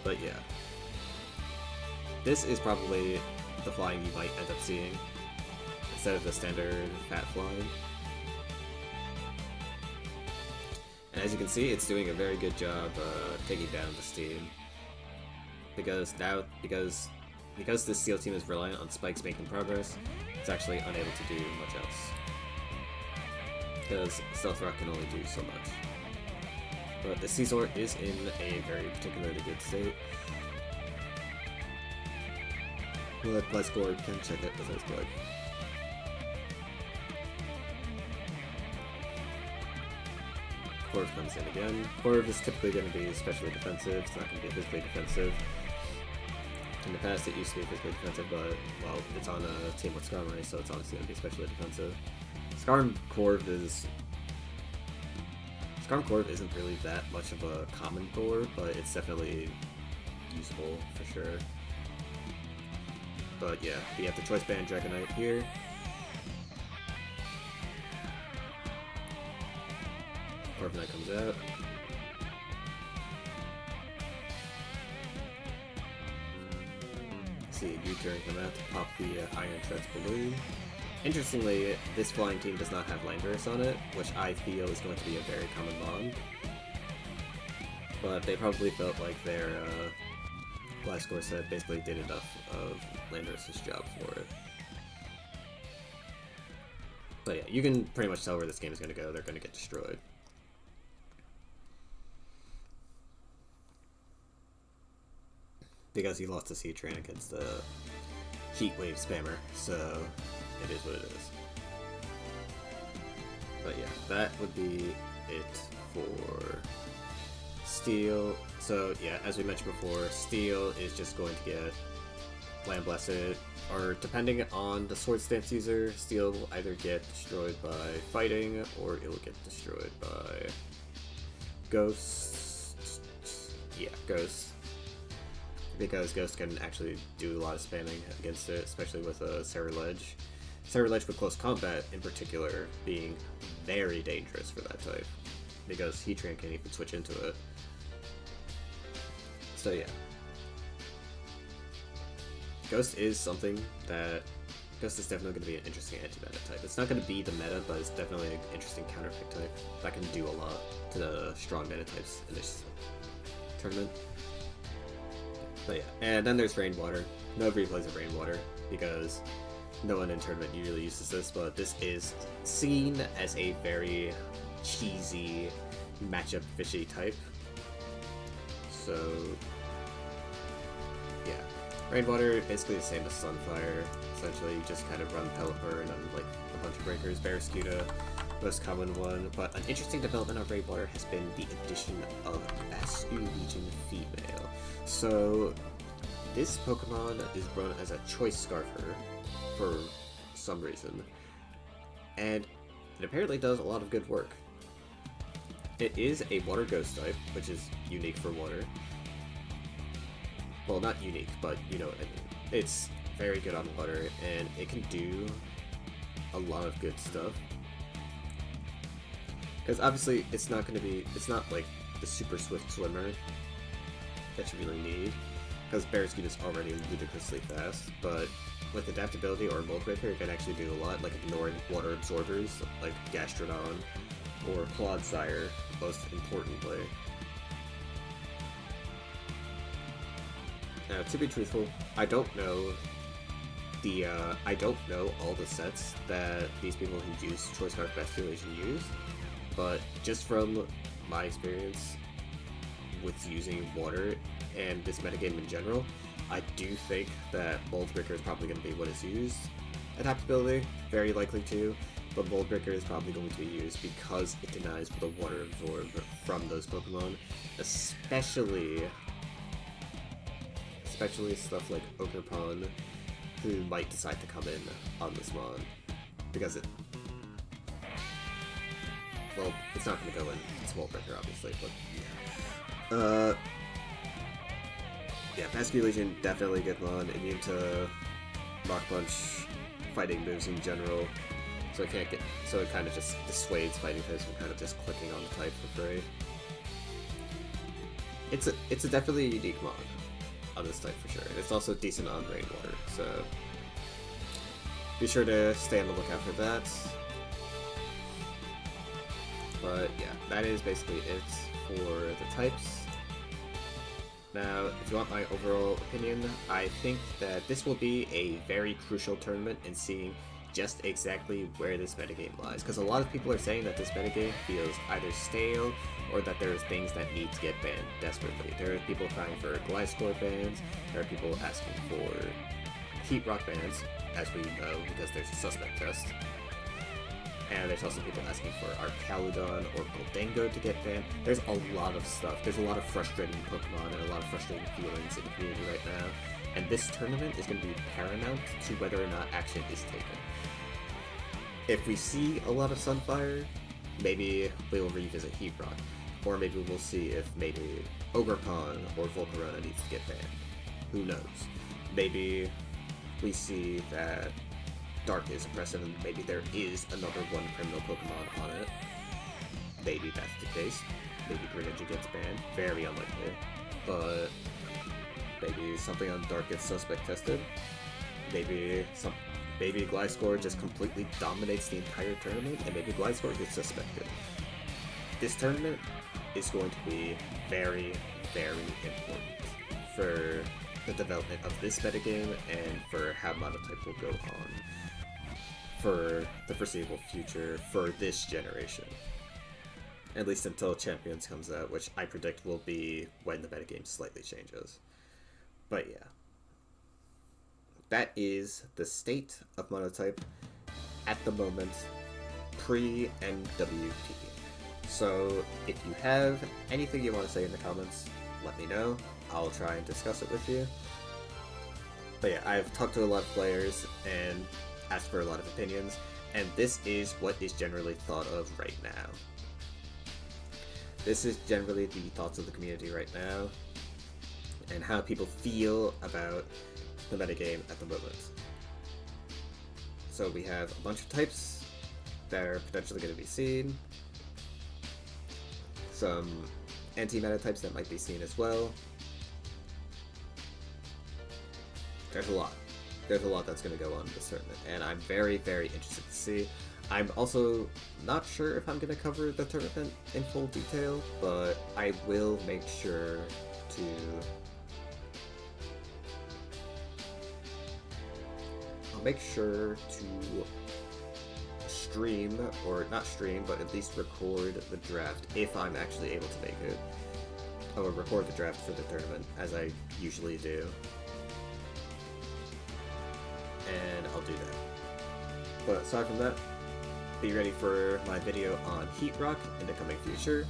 But yeah, this is probably the flying you might end up seeing instead of the standard fat flying. And as you can see, it's doing a very good job taking down this team. Because this Steel team is reliant on spikes making progress, it's actually unable to do much else. Because Stealth Rock can only do so much. But the Caesar is in a very particularly good state. But Gliscor can check it with his blood. Corv comes in again. Corv is typically going to be especially defensive, it's not going to be physically defensive. In the past it used to be physically defensive, but, well, it's on a team with Skarmory, so it's obviously going to be especially defensive. Corv isn't really that much of a common core, but it's definitely useful for sure. But yeah, we have the Choice Band Dragonite here. Corviknight comes out. See, U-turn come out to pop the Iron Treads balloon. Interestingly, this flying team does not have Landorus on it, which I feel is going to be a very common mon. But they probably felt like their last core set basically did enough of Landorus' job for it. But yeah, you can pretty much tell where this game is going to go. They're going to get destroyed. Because he lost the C-Train against the Heat Wave spammer, so it is what it is. But yeah, that would be it for Steel. So yeah, as we mentioned before, Steel is just going to get Land Blasted, or depending on the Sword Stance user, Steel will either get destroyed by fighting, or it will get destroyed by Ghost. Yeah, Ghost. Because Ghost can actually do a lot of spamming against it, especially with a Cerulege. Cerulege with close combat, in particular, being very dangerous for that type, because Heatran can't even switch into it. So yeah. Ghost is something that... Ghost is definitely going to be an interesting anti-meta type. It's not going to be the meta, but it's definitely an interesting counterpick type that can do a lot to the strong meta types in this tournament. But yeah, and then there's Rainwater. Nobody plays a Rainwater because no one in tournament usually uses this, but this is seen as a very cheesy matchup fishy type. So yeah, Rainwater basically the same as Sunfire. Essentially, you just kind of run Pellet Burn on like a bunch of breakers. Barraskewda, most common one. But an interesting development of Rainwater has been the addition of Basculegion Female. So this Pokemon is grown as a Choice Scarfer for some reason, and it apparently does a lot of good work. It is a Water Ghost type, which is unique for Water. Well, not unique, but you know what I mean. It's very good on Water, and it can do a lot of good stuff. Because obviously, it's not like the super swift swimmer that you really need, because Barraskewda is already ludicrously fast, but with adaptability or Mold Breaker, it can actually do a lot, like ignoring water absorbers like Gastrodon or Clodsire, most importantly. Now, to be truthful, I don't know all the sets that these people who use Choice Scarf Basculation use, but just from my experience with using Water and this metagame in general, I do think that Mold Breaker is probably going to be what is used. Adaptability, very likely to, but Mold Breaker is probably going to be used because it denies the Water Absorb from those Pokemon, especially stuff like Ogerpon, who might decide to come in on this mon, because well, it's not going to go in Mold Breaker, obviously, but yeah. Yeah, Basculegion, definitely good mon, immune to Rock Punch, fighting moves in general, so it kind of just dissuades fighting types from kind of just clicking on the type for free. It's a definitely a unique mon on this type for sure, and it's also decent on Rainwater, so be sure to stay on the lookout for that. But yeah, that is basically it for the types. Now, if you want my overall opinion, I think that this will be a very crucial tournament in seeing just exactly where this metagame lies, because a lot of people are saying that this metagame feels either stale or that there's things that need to get banned desperately. There are people crying for Gliscor bans, there are people asking for Heat Rock bans, as we know, because there's a suspect test. And there's also people asking for Arcaludon or Goldango to get banned. There's a lot of stuff. There's a lot of frustrating Pokemon and a lot of frustrating feelings in the community right now. And this tournament is going to be paramount to whether or not action is taken. If we see a lot of Sunfire, maybe we will revisit Heat Rock. Or maybe we'll see if maybe Ogerpon or Volcarona needs to get banned. Who knows? Maybe we see that Dark is oppressive and maybe there is another one criminal Pokemon on it. maybe that's the case. Maybe Greninja gets banned. Very unlikely. But maybe something on Dark gets suspect tested. Maybe Gliscor just completely dominates the entire tournament, and maybe Gliscor gets suspected. This tournament is going to be very, very important for the development of this metagame and for how Monotype will go on for the foreseeable future for this generation. At least until Champions comes out, which I predict will be when the metagame slightly changes. But yeah. That is the state of Monotype at the moment, pre-MWP. So if you have anything you want to say in the comments, let me know. I'll try and discuss it with you. But yeah, I've talked to a lot of players and asked for a lot of opinions, and this is what is generally thought of right now. This is generally the thoughts of the community right now, and how people feel about the metagame at the moment. So we have a bunch of types that are potentially going to be seen, some anti-meta types that might be seen as well. There's a lot. There's a lot that's going to go on in this tournament, and I'm very, very interested to see. I'm also not sure if I'm going to cover the tournament in full detail, but I will make sure to stream, or not stream, but at least record the draft if I'm actually able to make it. I will record the draft for the tournament, as I usually do. And I'll do that. But aside from that, be ready for my video on Heat Rock in the coming future.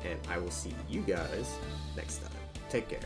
And I will see you guys next time. Take care.